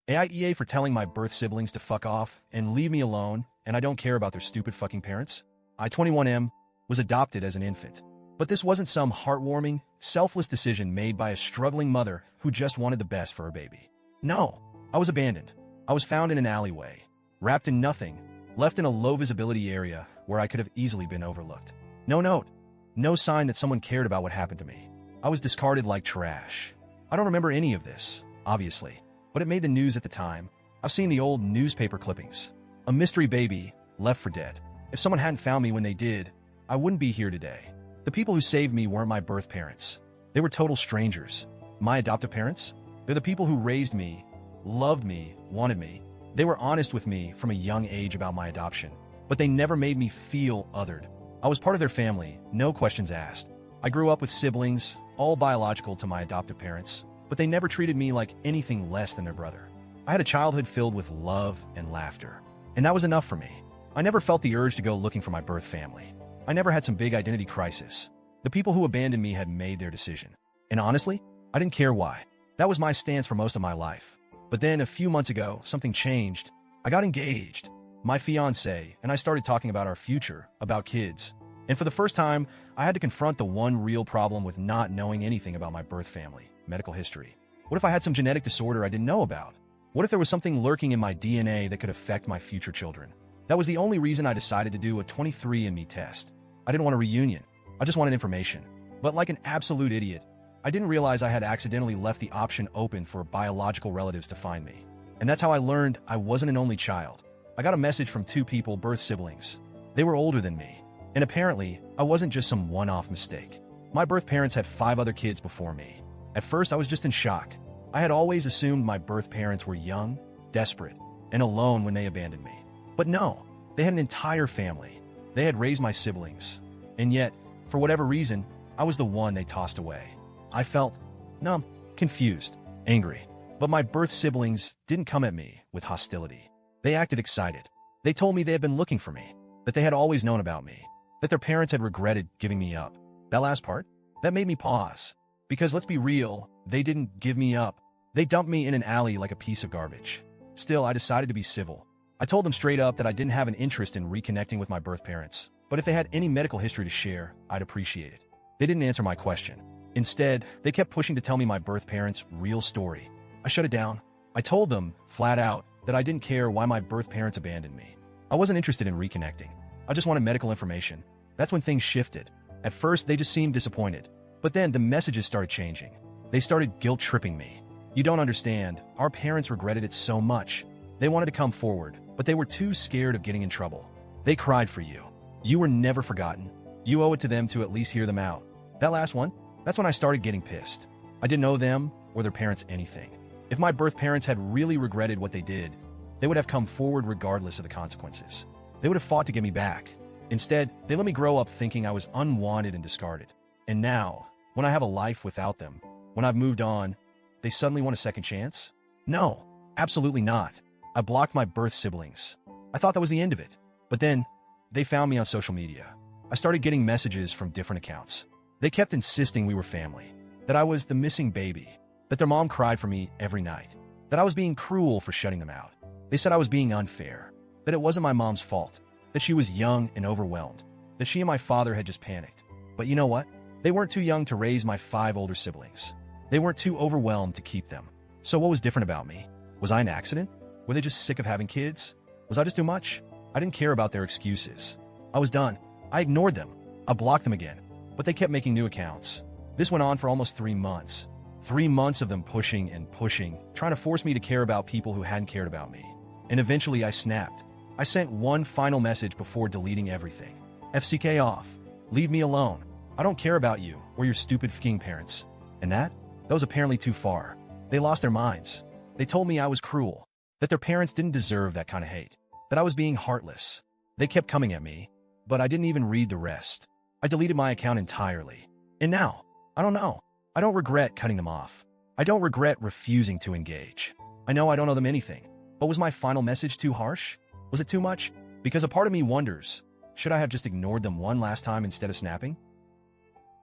AITA for telling my birth siblings to fuck off and leave me alone, and I don't care about their stupid fucking parents. I, 21M, was adopted as an infant. But this wasn't some heartwarming, selfless decision made by a struggling mother who just wanted the best for her baby. No, I was abandoned. I was found in an alleyway, wrapped in nothing, left in a low-visibility area where I could have easily been overlooked. No note, no sign that someone cared about what happened to me. I was discarded like trash. I don't remember any of this, obviously, but it made the news at the time. I've seen the old newspaper clippings. A mystery baby, left for dead. If someone hadn't found me when they did, I wouldn't be here today. The people who saved me weren't my birth parents. They were total strangers. My adoptive parents? They're the people who raised me, loved me, wanted me. They were honest with me from a young age about my adoption, but they never made me feel othered. I was part of their family, no questions asked. I grew up with siblings, all biological to my adoptive parents, but they never treated me like anything less than their brother. I had a childhood filled with love and laughter, and that was enough for me. I never felt the urge to go looking for my birth family. I never had some big identity crisis. The people who abandoned me had made their decision. And honestly, I didn't care why. That was my stance for most of my life. But then a few months ago, something changed. I got engaged. My fiancé and I started talking about our future, about kids. And for the first time, I had to confront the one real problem with not knowing anything about my birth family, medical history. What if I had some genetic disorder I didn't know about? What if there was something lurking in my DNA that could affect my future children? That was the only reason I decided to do a 23andMe test. I didn't want a reunion. I just wanted information. But like an absolute idiot, I didn't realize I had accidentally left the option open for biological relatives to find me. And that's how I learned I wasn't an only child. I got a message from two people, birth siblings. They were older than me. And apparently, I wasn't just some one-off mistake. My birth parents had 5 other kids before me. At first, I was just in shock. I had always assumed my birth parents were young, desperate, and alone when they abandoned me. But no, they had an entire family. They had raised my siblings. And yet, for whatever reason, I was the one they tossed away. I felt numb, confused, angry. But my birth siblings didn't come at me with hostility. They acted excited. They told me they had been looking for me, that they had always known about me, that their parents had regretted giving me up. That last part, that made me pause. Because let's be real, they didn't give me up. They dumped me in an alley like a piece of garbage. Still, I decided to be civil. I told them straight up that I didn't have an interest in reconnecting with my birth parents, but if they had any medical history to share, I'd appreciate it. They didn't answer my question. Instead, they kept pushing to tell me my birth parents' real story. I shut it down. I told them, flat out, that I didn't care why my birth parents abandoned me. I wasn't interested in reconnecting. I just wanted medical information. That's when things shifted. At first, they just seemed disappointed. But then the messages started changing. They started guilt-tripping me. You don't understand. Our parents regretted it so much. They wanted to come forward, but they were too scared of getting in trouble. They cried for you. You were never forgotten. You owe it to them to at least hear them out. That last one, that's when I started getting pissed. I didn't owe them or their parents anything. If my birth parents had really regretted what they did, they would have come forward regardless of the consequences. They would have fought to get me back. Instead, they let me grow up thinking I was unwanted and discarded. And now, when I have a life without them, when I've moved on, they suddenly want a second chance? No, absolutely not. I blocked my birth siblings. I thought that was the end of it. But then, they found me on social media. I started getting messages from different accounts. They kept insisting we were family, that I was the missing baby, that their mom cried for me every night, that I was being cruel for shutting them out. They said I was being unfair, that it wasn't my mom's fault, that she was young and overwhelmed, that she and my father had just panicked. But you know what? They weren't too young to raise my 5 older siblings. They weren't too overwhelmed to keep them. So what was different about me? Was I an accident? Were they just sick of having kids? Was I just too much? I didn't care about their excuses. I was done. I ignored them. I blocked them again. But they kept making new accounts. This went on for almost 3 months. 3 months of them pushing and pushing, trying to force me to care about people who hadn't cared about me. And eventually I snapped. I sent one final message before deleting everything. FCK off. Leave me alone. I don't care about you or your stupid f***ing parents. And that was apparently too far. They lost their minds. They told me I was cruel, that their parents didn't deserve that kind of hate, that I was being heartless. They kept coming at me, but I didn't even read the rest. I deleted my account entirely. And now, I don't know. I don't regret cutting them off. I don't regret refusing to engage. I know I don't owe them anything, but was my final message too harsh? Was it too much? Because a part of me wonders, should I have just ignored them one last time instead of snapping?